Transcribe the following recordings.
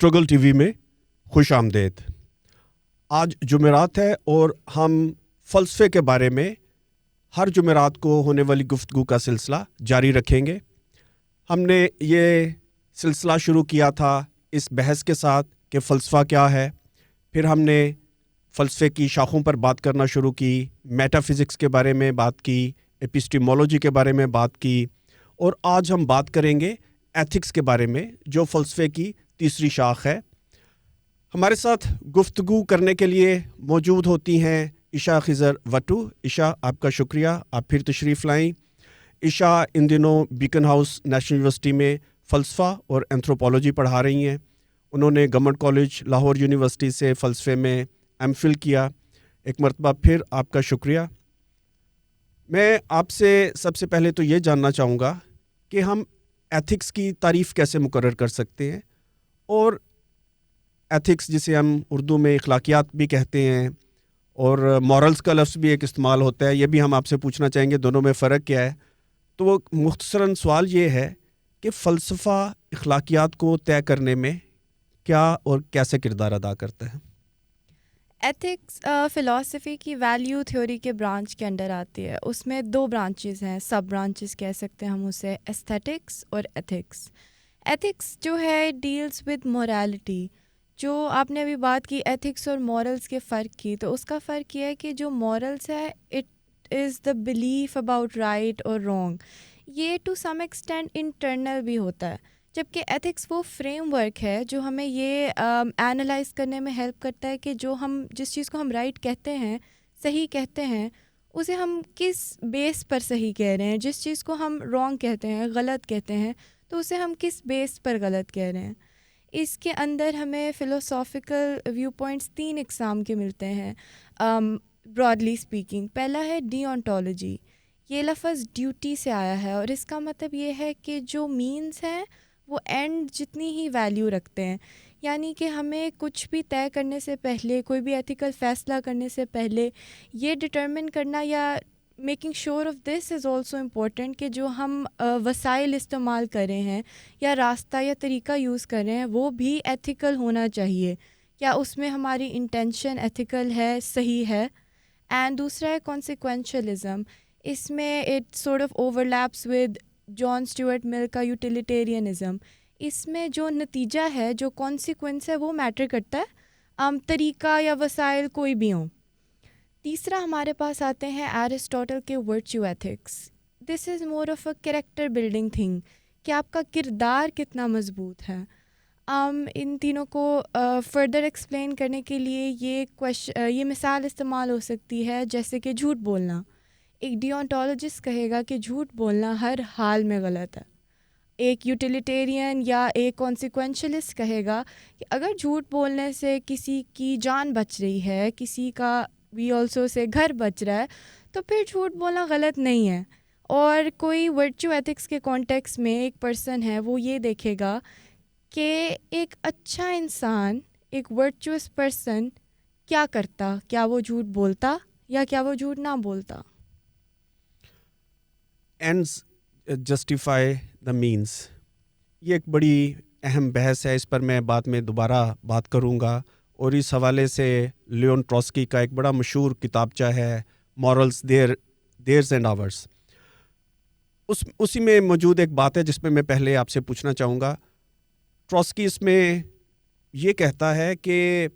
Struggle T V میں خوش آمدید. آج جمعرات ہے اور ہم فلسفے کے بارے میں ہر جمعرات کو ہونے والی گفتگو کا سلسلہ جاری رکھیں گے. ہم نے یہ سلسلہ شروع کیا تھا اس بحث کے ساتھ کہ فلسفہ کیا ہے. پھر ہم نے فلسفے کی شاخوں پر بات کرنا شروع کی, میٹا فزکس کے بارے میں بات کی, ایپسٹیمولوجی کے بارے میں بات کی, اور آج ہم بات کریں گے ایتھکس کے بارے میں جو فلسفے کی تیسری شاخ ہے. ہمارے ساتھ گفتگو کرنے کے لیے موجود ہوتی ہیں عشا خضر وٹو. عشا, آپ کا شکریہ, آپ پھر تشریف لائیں. عشا ان دنوں بیکن ہاؤس نیشنل یونیورسٹی میں فلسفہ اور اینتھروپولوجی پڑھا رہی ہیں. انہوں نے گورنمنٹ کالج لاہور یونیورسٹی سے فلسفے میں ایم فل کیا. ایک مرتبہ پھر آپ کا شکریہ. میں آپ سے سب سے پہلے تو یہ جاننا چاہوں گا کہ ہم ایتھکس کی تعریف کیسے مقرر کر سکتے ہیں, اور ایتھکس جسے ہم اردو میں اخلاقیات بھی کہتے ہیں اور مورلز کا لفظ بھی ایک استعمال ہوتا ہے, یہ بھی ہم آپ سے پوچھنا چاہیں گے دونوں میں فرق کیا ہے. تو وہ مختصراً سوال یہ ہے کہ فلسفہ اخلاقیات کو طے کرنے میں کیا اور کیسے کردار ادا کرتا ہے؟ ایتھکس فلاسفی کی ویلیو تھیوری کے برانچ کے انڈر آتی ہے. اس میں دو برانچز ہیں, سب برانچز کہہ سکتے ہیں ہم اسے, ایستھیٹکس اور ایتھکس. ایتھکس جو ہے ڈیلز ود مورالٹی. جو آپ نے ابھی بات کی ایتھکس اور مورلز کے فرق کی, تو اس کا فرق یہ ہے کہ جو مورلز ہے it is the belief about right اور رانگ. یہ ٹو سم ایکسٹینٹ انٹرنل بھی ہوتا ہے, جبکہ ایتھکس وہ فریم ورک ہے جو ہمیں یہ اینالائز کرنے میں ہیلپ کرتا ہے کہ جس چیز کو ہم رائٹ کہتے ہیں, صحیح کہتے ہیں, اسے ہم کس بیس پر صحیح کہہ رہے ہیں. جس چیز کو ہم رانگ کہتے ہیں, غلط کہتے ہیں, تو اسے ہم کس بیس پر غلط کہہ رہے ہیں. اس کے اندر ہمیں فلوسافیکل ویو پوائنٹس 3 اقسام کے ملتے ہیں براڈلی اسپیکنگ. پہلا ہے ڈیونٹولوجی. یہ لفظ ڈیوٹی سے آیا ہے, اور اس کا مطلب یہ ہے کہ جو مینز ہیں وہ اینڈ جتنی ہی ویلیو رکھتے ہیں. یعنی کہ ہمیں کچھ بھی طے کرنے سے پہلے, کوئی بھی ایتھیکل فیصلہ کرنے سے پہلے یہ ڈٹرمن کرنا یا making sure of this is also important کہ جو ہم وسائل استعمال کر رہے ہیں یا راستہ یا طریقہ یوز کر رہے ہیں وہ بھی ایتھیکل ہونا چاہیے. کیا اس میں ہماری انٹینشن ایتھیکل ہے, صحیح ہے. اینڈ دوسرا ہے کانسیکوینشلزم. اس میں it sort of overlaps with John Stuart Mill کا یوٹیلیٹیرینزم. اس میں جو نتیجہ ہے, جو کانسیکوینس ہے, وہ میٹر کرتا ہے, طریقہ یا وسائل کوئی بھی ہوں. تیسرا ہمارے پاس آتے ہیں ایرسٹوٹل کے virtue ethics. This is more of a character building thing, کہ آپ کا کردار کتنا مضبوط ہے. ان تینوں کو فردر ایکسپلین کرنے کے لیے یہ مثال استعمال ہو سکتی ہے, جیسے کہ جھوٹ بولنا. ایک ڈیونٹولوجسٹ کہے گا کہ جھوٹ بولنا ہر حال میں غلط ہے. ایک یوٹیلیٹیرین یا ایک کانسیکوینشلسٹ کہے گا کہ اگر جھوٹ بولنے سے کسی کی جان بچ رہی ہے, کسی کا وی آلسو سے گھر بچ رہا ہے, تو پھر جھوٹ بولنا غلط نہیں ہے. اور کوئی ورچو ایتھکس کے کانٹیکس میں ایک پرسن ہے, وہ یہ دیکھے گا کہ ایک اچھا انسان, ایک ورچوس پرسن کیا کرتا, کیا وہ جھوٹ بولتا یا کیا وہ جھوٹ نہ بولتا. اینڈز جسٹیفائی دا مینس, یہ ایک بڑی اہم بحث ہے. اس پر میں بعد میں دوبارہ بات کروں گا. اور اس حوالے سے لیون ٹراسکی کا ایک بڑا مشہور کتابچہ ہے مورلز دیئرز اینڈ آورز. اسی میں موجود ایک بات ہے جس میں پہلے آپ سے پوچھنا چاہوں گا. ٹراسکی اس میں یہ کہتا ہے کہ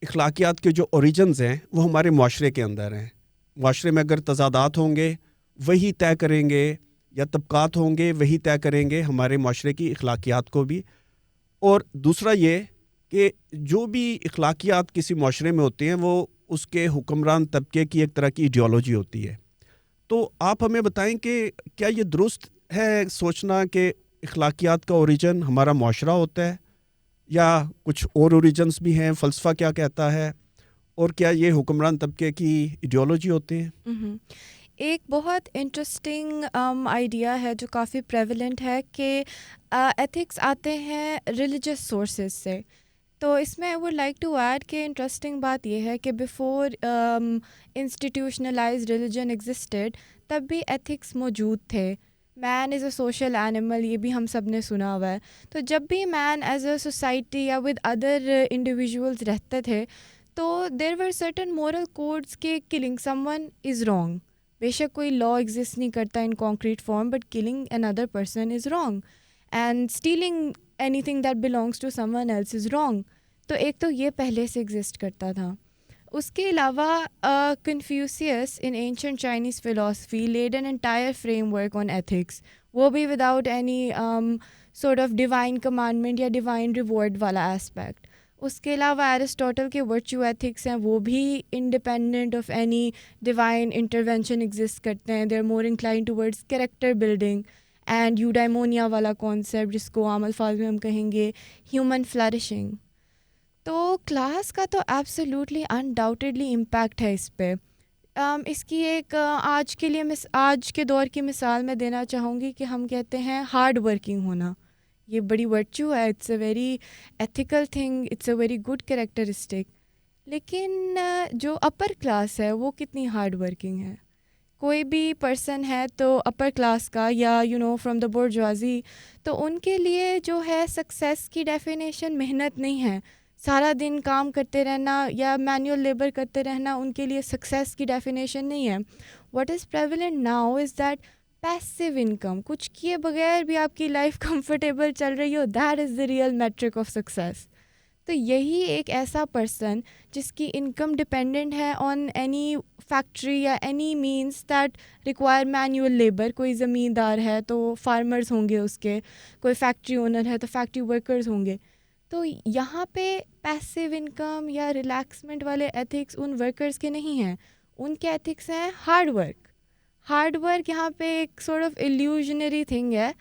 اخلاقیات کے جو اوریجنز ہیں وہ ہمارے معاشرے کے اندر ہیں. معاشرے میں اگر تضادات ہوں گے وہی طے کریں گے, یا طبقات ہوں گے وہی طے کریں گے ہمارے معاشرے کی اخلاقیات کو بھی. اور دوسرا یہ کہ جو بھی اخلاقیات کسی معاشرے میں ہوتے ہیں وہ اس کے حکمران طبقے کی ایک طرح کی ایڈیالوجی ہوتی ہے. تو آپ ہمیں بتائیں کہ کیا یہ درست ہے سوچنا کہ اخلاقیات کا اوریجن ہمارا معاشرہ ہوتا ہے, یا کچھ اور اوریجنس بھی ہیں؟ فلسفہ کیا کہتا ہے, اور کیا یہ حکمران طبقے کی ایڈیالوجی ہوتے ہیں؟ ایک بہت انٹرسٹنگ آئیڈیا ہے جو کافی پریولنٹ ہے کہ ایتھکس آتے ہیں ریلیجس سورسز سے. تو اس میں I would like to add کہ انٹرسٹنگ بات یہ ہے کہ بیفور انسٹیٹیوشنلائز ریلیجن ایگزسٹڈ تب بھی ایتھکس موجود تھے. مین از اے سوشل اینیمل، یہ بھی ہم سب نے سنا ہوا ہے. تو جب بھی مین ایز اے سوسائٹی یا ود ادر انڈیویژولس رہتے تھے تو there were certain moral codes کہ killing someone is wrong. بے شک کوئی لا ایگزسٹ نہیں کرتا in concrete form, but killing another person is wrong and stealing anything that belongs to someone else is wrong. تو ایک تو یہ پہلے سے ایگزسٹ کرتا تھا. اس کے علاوہ Confucius in ancient Chinese philosophy laid an entire framework on ethics, وہ بھی without any sort of divine commandment یا ڈیوائن ریوارڈ والا اسپیکٹ. اس کے علاوہ ایرسٹوٹل کے ورچو ایتھکس ہیں وہ بھی independent of any divine intervention exist کرتے ہیں. They are more inclined towards character building and eudaimonia والا کانسیپٹ جس کو عام الفاظ میں ہم کہیں گے ہیومن فلرشنگ. تو کلاس کا تو ایبسلیوٹلی انڈاؤٹیڈلی امپیکٹ ہے اس پہ. اس کی ایک آج کے دور کی مثال میں دینا چاہوں گی کہ ہم کہتے ہیں ہارڈ ورکنگ ہونا. یہ بڑی ورچو ہے، it's a very ethical thing, it's a very good characteristic. لیکن جو اپر کلاس ہے وہ کتنی ہارڈ ورکنگ ہے؟ کوئی بھی پرسن ہے تو اپر کلاس کا یا فرام دا بورجوازی، تو ان کے لیے جو ہے سکسیس کی ڈیفینیشن محنت نہیں ہے. سارا دن کام کرتے رہنا یا مینول لیبر کرتے رہنا ان کے لیے سکسیس کی ڈیفینیشن نہیں ہے. What is prevalent now is that passive income, کچھ کیے بغیر بھی آپ کی لائف کمفرٹیبل چل رہی ہو، that is the real metric of success. تو یہی ایک ایسا پرسن جس کی انکم ڈپینڈنٹ ہے آن اینی فیکٹری یا any means that require manual labour. کوئی زمیندار ہے تو فارمرز ہوں گے اس کے، کوئی فیکٹری اونر ہے تو فیکٹری ورکرز ہوں گے. تو یہاں پہ پیسیو انکم یا ریلیکسمنٹ والے ایتھکس ان ورکرز کے نہیں ہیں، ان کے ایتھکس ہیں ہارڈ ورک. ہارڈ ورک یہاں پہ ایک سورٹ آف ایلیوژنری تھنگ ہے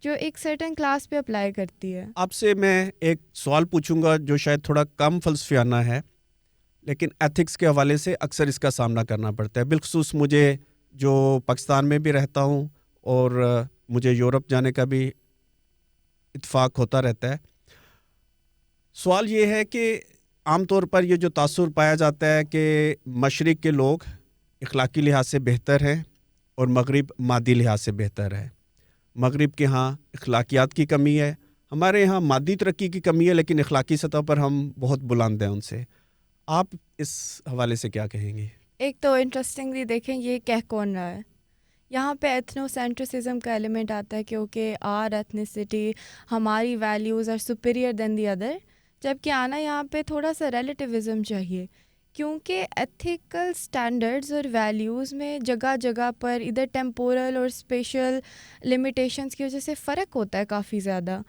جو ایک سرٹن کلاس پہ اپلائی کرتی ہے. آپ سے میں ایک سوال پوچھوں گا جو شاید تھوڑا کم فلسفیانہ ہے، لیکن ایتھکس کے حوالے سے اکثر اس کا سامنا کرنا پڑتا ہے. بالخصوص مجھے جو پاکستان میں بھی رہتا ہوں اور مجھے یورپ جانے کا بھی اتفاق ہوتا رہتا ہے. سوال یہ ہے کہ عام طور پر یہ جو تاثر پایا جاتا ہے کہ مشرق کے لوگ اخلاقی لحاظ سے بہتر ہیں اور مغرب مادی لحاظ سے بہتر ہے. مغرب کے ہاں اخلاقیات کی کمی ہے، ہمارے یہاں مادی ترقی کی کمی ہے، لیکن اخلاقی سطح پر ہم بہت بلند ہیں ان سے. آپ اس حوالے سے کیا کہیں گے؟ ایک تو انٹرسٹنگلی دیکھیں یہ کہہ کون رہا ہے. یہاں پہ ایتھنو سینٹرسزم کا ایلیمنٹ آتا ہے کیونکہ آر ایتھنیسٹی، ہماری values are superior than the other, جبکہ آنا یہاں پہ تھوڑا سا ریلیٹیوزم چاہیے. کیونکہ ایتھیکل سٹینڈرڈز اور ویلیوز میں جگہ جگہ پر ادھر ٹیمپورل اور اسپیشل لمیٹیشنز کی وجہ سے فرق ہوتا ہے کافی زیادہ.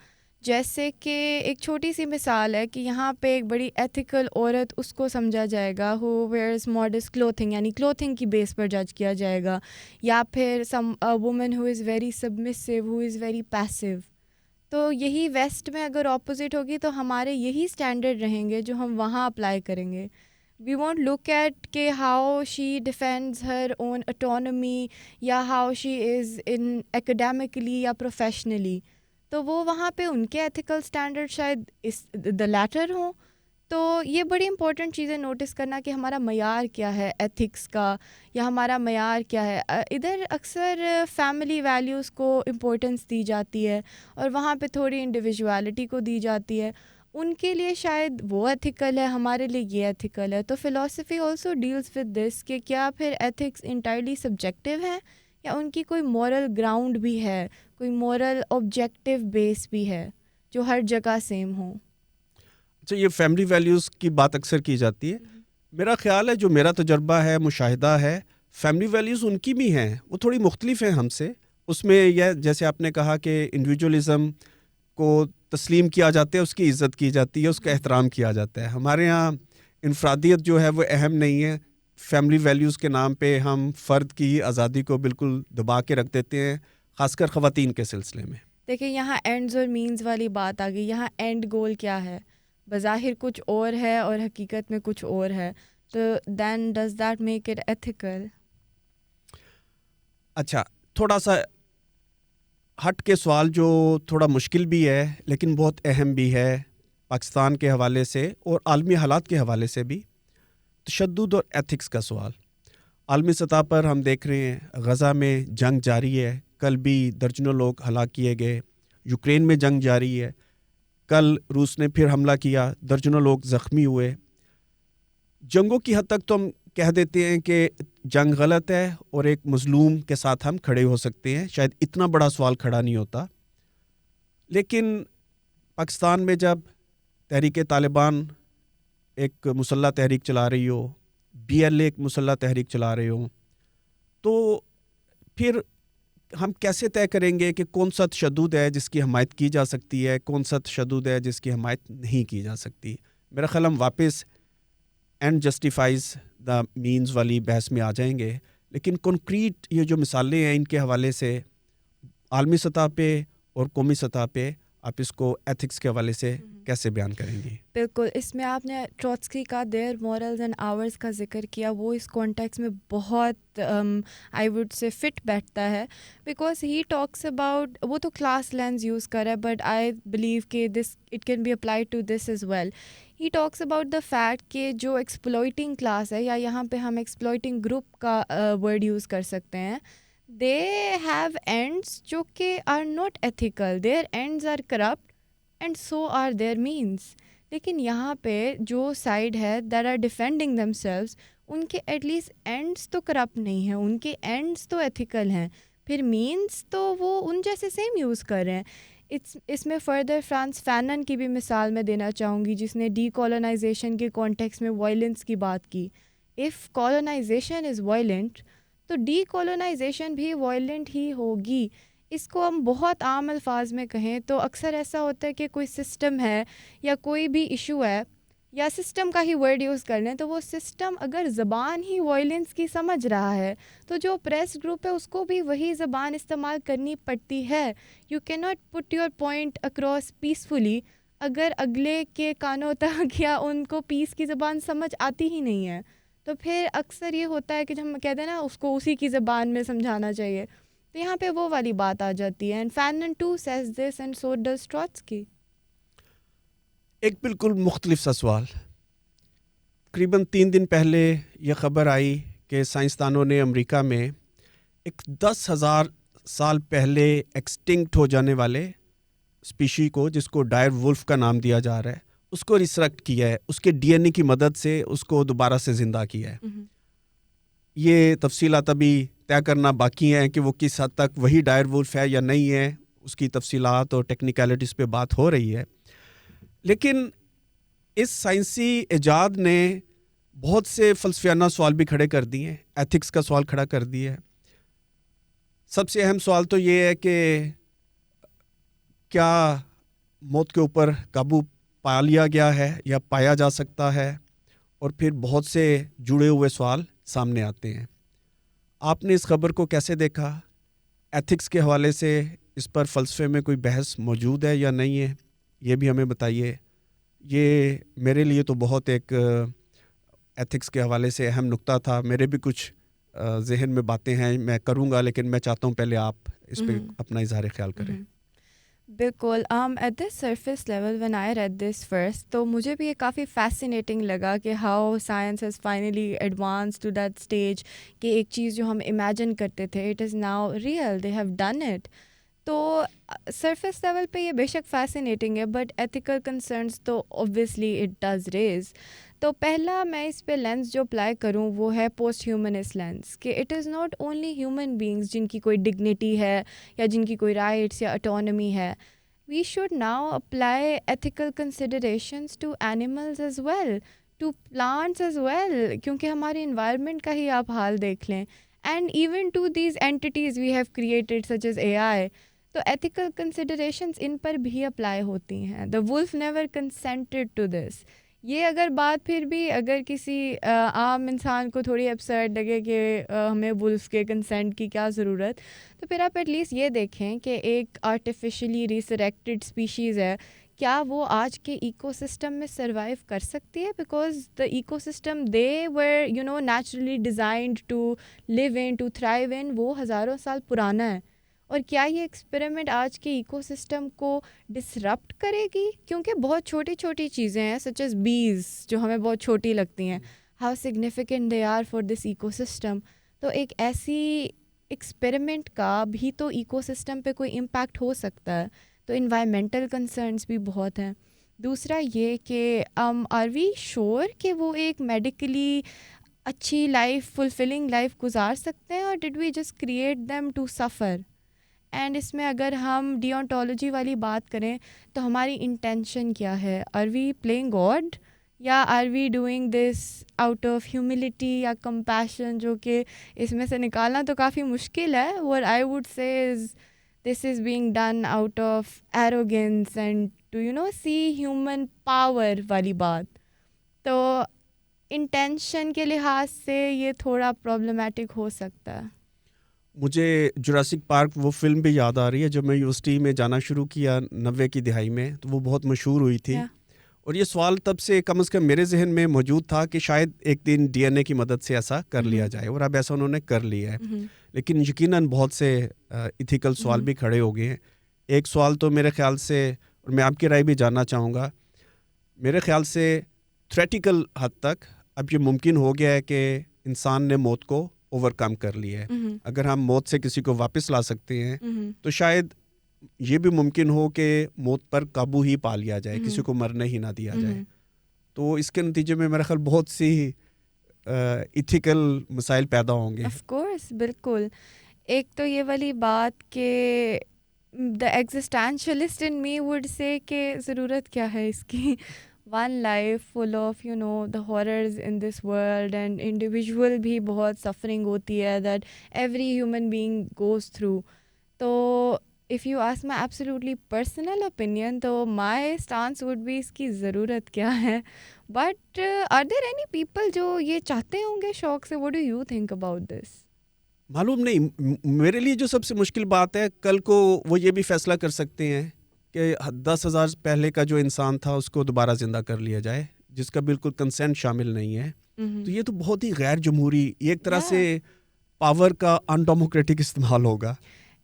جیسے کہ ایک چھوٹی سی مثال ہے کہ یہاں پہ ایک بڑی ایتھیکل عورت اس کو سمجھا جائے گا ہو ویئرز ماڈسٹ کلوتھنگ، یعنی کلوتھنگ کی بیس پر جج کیا جائے گا، یا پھر some woman who is very submissive, who is very passive. تو یہی ویسٹ میں اگر اپوزٹ ہوگی تو ہمارے یہی اسٹینڈرڈ رہیں گے جو ہم وہاں اپلائی کریں گے. وی وانٹ لک ایٹ کہ how she defends her own autonomy یا how she is in academically یا پروفیشنلی. تو وہ وہاں پہ ان کے ایتھیکل اسٹینڈرڈ شاید اس دا لیٹر ہوں. تو یہ بڑی امپورٹنٹ چیزیں نوٹس کرنا کہ ہمارا معیار کیا ہے ایتھکس کا، یا ہمارا معیار کیا ہے. ادھر اکثر فیملی ویلیوز کو امپورٹنس دی جاتی ہے اور وہاں پہ تھوڑی انڈیویژوالٹی کو دی جاتی ہے. ان کے لیے شاید وہ ایتھیکل ہے، ہمارے لیے یہ ایتھیکل ہے. تو philosophy also deals with this کہ کیا پھر ایتھکس انٹائرلی سبجیکٹیو ہیں یا ان کی کوئی مورل گراؤنڈ بھی ہے، کوئی مورل آبجیکٹیو بیس بھی ہے جو ہر جگہ سیم ہو. اچھا، یہ فیملی ویلیوز کی بات اکثر کی جاتی ہے. میرا خیال ہے، جو میرا تجربہ ہے، مشاہدہ ہے، فیملی ویلیوز ان کی بھی ہیں، وہ تھوڑی مختلف ہیں ہم سے. اس میں یہ جیسے آپ نے کہا کہ انڈیویجولزم کو تسلیم کیا جاتا ہے، اس کی عزت کی جاتی ہے، اس کا احترام کیا جاتا ہے. ہمارے ہاں انفرادیت جو ہے وہ اہم نہیں ہے. فیملی ویلیوز کے نام پہ ہم فرد کی آزادی کو بالکل دبا کے رکھ دیتے ہیں، خاص کر خواتین کے سلسلے میں. دیکھیں یہاں اینڈز اور مینز والی بات آ گئی. یہاں اینڈ گول کیا ہے؟ بظاہر کچھ اور ہے اور حقیقت میں کچھ اور ہے. تو then does that make it ethical? اچھا، تھوڑا سا ہٹ کے سوال جو تھوڑا مشکل بھی ہے لیکن بہت اہم بھی ہے پاکستان کے حوالے سے اور عالمی حالات کے حوالے سے بھی، تشدد اور ایتھکس کا سوال. عالمی سطح پر ہم دیکھ رہے ہیں غزہ میں جنگ جاری ہے، کل بھی درجنوں لوگ ہلاک کیے گئے. یوکرین میں جنگ جاری ہے, کل روس نے پھر حملہ کیا, درجنوں لوگ زخمی ہوئے. جنگوں کی حد تک تو ہم کہہ دیتے ہیں کہ جنگ غلط ہے اور ایک مظلوم کے ساتھ ہم کھڑے ہو سکتے ہیں, شاید اتنا بڑا سوال کھڑا نہیں ہوتا. لیکن پاکستان میں جب تحریک طالبان ایک مسلح تحریک چلا رہی ہو, BLA ایک مسلح تحریک چلا رہے ہوں, تو پھر ہم کیسے طے کریں گے کہ کون سا تشدد ہے جس کی حمایت کی جا سکتی ہے, کون سا تشدد ہے جس کی حمایت نہیں کی جا سکتی. میرا خیال ہم واپس اینڈ جسٹیفائز دا مینز والی بحث میں آ جائیں گے. لیکن کنکریٹ یہ جو مثالیں ہیں ان کے حوالے سے عالمی سطح پہ اور قومی سطح پہ آپ اس کو ایتھکس کے حوالے سے کیسے بیان کریں گی؟ بالکل, اس میں آپ نے ٹروٹسکی کا دیر مورلز اینڈ آورز کا ذکر کیا, وہ اس کانٹیکس میں بہت آئی وڈ سے فٹ بیٹھتا ہے, بیکاز ہی ٹاکس اباؤٹ, وہ تو کلاس لینس یوز کر ہے بٹ آئی بلیو کہ this it can be applied to this as well. He talks about the fact کہ جو ایکسپلوئٹنگ کلاس ہے, یا یہاں پہ ہم ایکسپلوئٹنگ گروپ کا ورڈ یوز کر سکتے ہیں, دے ہیو اینڈس جو کہ are not ethical, their ends are corrupt and so are their means. لیکن یہاں پہ جو سائڈ ہے that are defending themselves, ان کے ایٹ لیسٹ اینڈس تو کرپٹ نہیں ہیں, ان کے اینڈس تو ایتھیکل ہیں, پھر مینس تو وہ ان جیسے سیم یوز کر رہے ہیں. اس میں فردر فرانس فینن کی بھی مثال میں دینا چاہوں گی, جس نے ڈی کالونائزیشن کے کانٹیکس میں وائلنس کی بات کی. اف کالونائزیشن از وائلنٹ تو ڈی کالونائزیشن بھی وائلنٹ ہی ہوگی. اس کو ہم بہت عام الفاظ میں کہیں تو اکثر ایسا ہوتا ہے کہ کوئی سسٹم ہے یا کوئی بھی ایشو ہے, یا سسٹم کا ہی ورڈ یوز کر لیں, تو وہ سسٹم اگر زبان ہی وائلنس کی سمجھ رہا ہے تو جو پریس گروپ ہے اس کو بھی وہی زبان استعمال کرنی پڑتی ہے. یو کی not put your point across peacefully اگر اگلے کے کانوں تک یا ان کو پیس کی زبان سمجھ آتی ہی نہیں ہے. تو پھر اکثر یہ ہوتا ہے کہ ہم کہتے ہیں نا اس کو اسی کی زبان میں سمجھانا چاہیے, تو یہاں پہ وہ والی بات آ جاتی ہے. And Fanon too sees this and so does Trotsky. ایک بالکل مختلف سا سوال. تقریباً 3 دن پہلے یہ خبر آئی کہ سائنسدانوں نے امریکہ میں ایک 10,000 سال پہلے ایکسٹنکٹ ہو جانے والے اسپیشی کو, جس کو ڈائر وولف کا نام دیا جا رہا ہے, اس کو ریسرکٹ کیا ہے, اس کے DNA کی مدد سے اس کو دوبارہ سے زندہ کیا ہے. یہ تفصیلات ابھی طے کرنا باقی ہیں کہ وہ کس حد تک وہی ڈائر وولف ہے یا نہیں ہے, اس کی تفصیلات اور ٹیکنیکلٹیز پہ بات ہو رہی ہے. لیکن اس سائنسی ایجاد نے بہت سے فلسفیانہ سوال بھی کھڑے کر دیے ہیں, ایتھکس کا سوال کھڑا کر دیا ہے. سب سے اہم سوال تو یہ ہے کہ کیا موت کے اوپر قابو پا لیا گیا ہے یا پایا جا سکتا ہے, اور پھر بہت سے جڑے ہوئے سوال سامنے آتے ہیں. آپ نے اس خبر کو کیسے دیکھا؟ ایتھکس کے حوالے سے اس پر فلسفے میں کوئی بحث موجود ہے یا نہیں ہے, یہ بھی ہمیں بتائیے. یہ میرے لیے تو بہت ایک ایتھکس کے حوالے سے اہم نقطہ تھا. میرے بھی کچھ ذہن میں باتیں ہیں, میں کروں گا, لیکن میں چاہتا ہوں پہلے آپ اس پہ اپنا اظہار خیال کریں. بالکل. At this surface level when I read this first, تو مجھے بھی یہ کافی فیسینیٹنگ لگا کہ how science has finally advance to that stage کہ ایک چیز جو ہم امیجن کرتے تھے it is now real, they have done it. تو سرفیس لیول پہ یہ بے شک فیسینیٹنگ ہے, بٹ ایتھیکل کنسرنس تو اوبویسلی اٹ ڈز ریز. تو پہلا میں اس پہ لینس جو اپلائی کروں وہ ہے پوسٹ ہیومنسٹ لینس, کہ it is not only human beings جن کی کوئی ڈگنیٹی ہے یا جن کی کوئی رائٹس یا اٹانومی ہے. We should now apply ethical considerations to animals as well, to plants as well, کیونکہ ہماری انوائرمنٹ کا ہی آپ حال دیکھ لیں, and even to these entities we have created such as AI. تو ایتھیکل کنسیڈریشنز ان پر بھی اپلائی ہوتی ہیں. The wolf never consented to this. یہ اگر بات پھر بھی اگر کسی عام انسان کو تھوڑی ابسرڈ لگے کہ ہمیں ولف کے کنسینٹ کی کیا ضرورت, تو پھر آپ ایٹ لیسٹ یہ دیکھیں کہ ایک آرٹیفیشلی ریسریکٹڈ اسپیشیز ہے, کیا وہ آج کے ایکو سسٹم میں سروائیو کر سکتی ہے؟ Because the ecosystem they were naturally designed to live in, to thrive in, وہ ہزاروں سال پرانا ہے. اور کیا یہ ایکسپیریمنٹ آج کے ایکو سسٹم کو ڈسرپٹ کرے گی؟ کیونکہ بہت چھوٹی چھوٹی چیزیں ہیں سچ ایز بیز جو ہمیں بہت چھوٹی لگتی ہیں, how significant they are for this ecosystem. تو ایک ایسی ایکسپیریمنٹ کا بھی تو ایکو سسٹم پہ کوئی امپیکٹ ہو سکتا ہے. تو انوائرمنٹل کنسرنس بھی بہت ہیں. دوسرا یہ کہ آر وی شور کہ وہ ایک میڈیکلی اچھی لائف فلفلنگ لائف گزار سکتے ہیں, اور did we just create them to suffer. And اس میں اگر ہم ڈیونٹولوجی والی بات کریں تو ہماری انٹینشن کیا ہے؟ آر وی پلینگ گاڈ یا are we doing this out of humility یا کمپیشن, جو کہ اس میں سے نکالنا تو کافی مشکل ہے. اور I would say this is being done out of arrogance and to see human power والی بات. تو انٹینشن کے لحاظ سے یہ تھوڑا پرابلمٹک ہو سکتا ہے. مجھے جراسک پارک وہ فلم بھی یاد آ رہی ہے. جب میں یونیورسٹی میں جانا شروع کیا 90 کی دہائی میں, تو وہ بہت مشہور ہوئی تھی. اور یہ سوال تب سے کم از کم میرے ذہن میں موجود تھا کہ شاید ایک دن ڈی این اے کی مدد سے ایسا کر لیا جائے, اور اب ایسا انہوں نے کر لیا ہے. لیکن یقیناً بہت سے ایتھیکل سوال بھی کھڑے ہو گئے ہیں. ایک سوال تو میرے خیال سے, اور میں آپ کی رائے بھی جاننا چاہوں گا, میرے خیال سے تھریٹیکل حد تک اب یہ ممکن ہو گیا ہے کہ انسان نے موت کو اوور کم کر لیا ہے. اگر ہم موت سے کسی کو واپس لا سکتے ہیں تو شاید یہ بھی ممکن ہو کہ موت پر قابو ہی پا لیا جائے, کسی کو مرنے ہی نہ دیا جائے. تو اس کے نتیجے میں میرا خیال بہت سی ایتھیکل مسائل پیدا ہوں گے. آف کورس, بالکل. ایک تو یہ والی بات کہ دا existentialist in me would say کہ ضرورت کیا ہے اس کی. One life full of the horrors in this world, and individual بھی بہت سفرنگ ہوتی ہے that every human being goes through. تو if you ask my absolutely personal opinion, تو مائی اسٹانس وڈ بی اس کی ضرورت کیا ہے. But are there any people جو یہ چاہتے ہوں گے شوق سے؟ What do you think about this? معلوم نہیں. میرے لیے جو سب سے مشکل بات ہے, کل کو وہ یہ بھی فیصلہ کر سکتے ہیں کہ 10,000 پہلے کا جو انسان تھا اس کو دوبارہ زندہ کر لیا جائے, جس کا بالکل کنسینٹ شامل نہیں ہے. تو یہ تو بہت ہی غیر جمہوری, ایک طرح سے پاور کا ان ڈیموکریٹک استعمال ہوگا.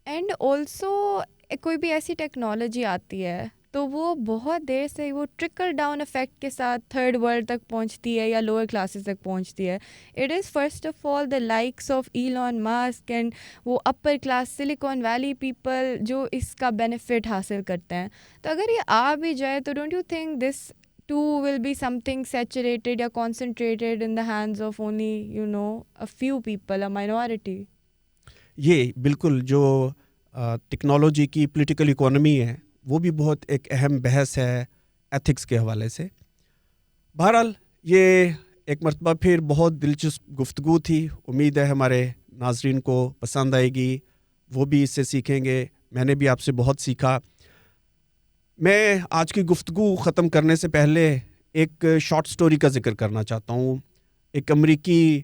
اینڈ آلسو کوئی بھی ایسی ٹیکنالوجی آتی ہے تو وہ بہت دیر سے وہ ٹرکل ڈاؤن افیکٹ کے ساتھ تھرڈ ورلڈ تک پہنچتی ہے یا لوور کلاسز تک پہنچتی ہے. It is first of all the likes of Elon Musk and وہ upper class Silicon Valley people جو اس کا بینیفٹ حاصل کرتے ہیں. تو اگر یہ آ بھی جائے تو don't you think this too will be something saturated یا concentrated in the hands of only a few people, a minority? یہ بالکل جو ٹیکنالوجی کی پولیٹیکل اکانومی ہے وہ بھی بہت ایک اہم بحث ہے ایتھکس کے حوالے سے. بہرحال یہ ایک مرتبہ پھر بہت دلچسپ گفتگو تھی. امید ہے ہمارے ناظرین کو پسند آئے گی, وہ بھی اس سے سیکھیں گے. میں نے بھی آپ سے بہت سیکھا. میں آج کی گفتگو ختم کرنے سے پہلے ایک شارٹ سٹوری کا ذکر کرنا چاہتا ہوں. ایک امریکی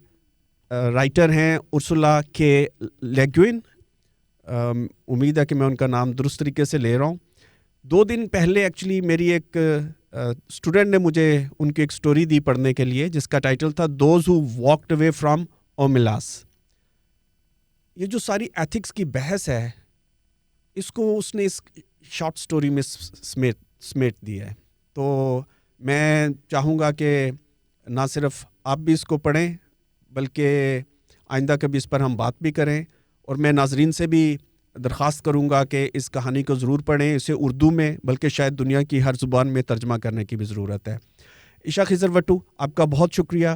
رائٹر ہیں ارسولا کے لیگوین, امید ہے کہ میں ان کا نام درست طریقے سے لے رہا ہوں. 2 دن پہلے ایکچولی میری ایک اسٹوڈنٹ نے مجھے ان کی ایک سٹوری دی پڑھنے کے لیے, جس کا ٹائٹل تھا those who walked away from Omelas. یہ جو ساری ایتھکس کی بحث ہے اس کو اس نے اس شارٹ سٹوری میں سمیٹ دیا ہے. تو میں چاہوں گا کہ نہ صرف آپ بھی اس کو پڑھیں بلکہ آئندہ کبھی اس پر ہم بات بھی کریں. اور میں ناظرین سے بھی درخواست کروں گا کہ اس کہانی کو ضرور پڑھیں, اسے اردو میں بلکہ شاید دنیا کی ہر زبان میں ترجمہ کرنے کی بھی ضرورت ہے. عشا خضر وٹو, آپ کا بہت شکریہ.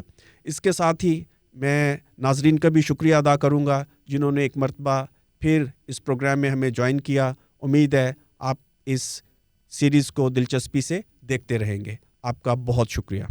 اس کے ساتھ ہی میں ناظرین کا بھی شکریہ ادا کروں گا جنہوں نے ایک مرتبہ پھر اس پروگرام میں ہمیں جوائن کیا. امید ہے آپ اس سیریز کو دلچسپی سے دیکھتے رہیں گے. آپ کا بہت شکریہ.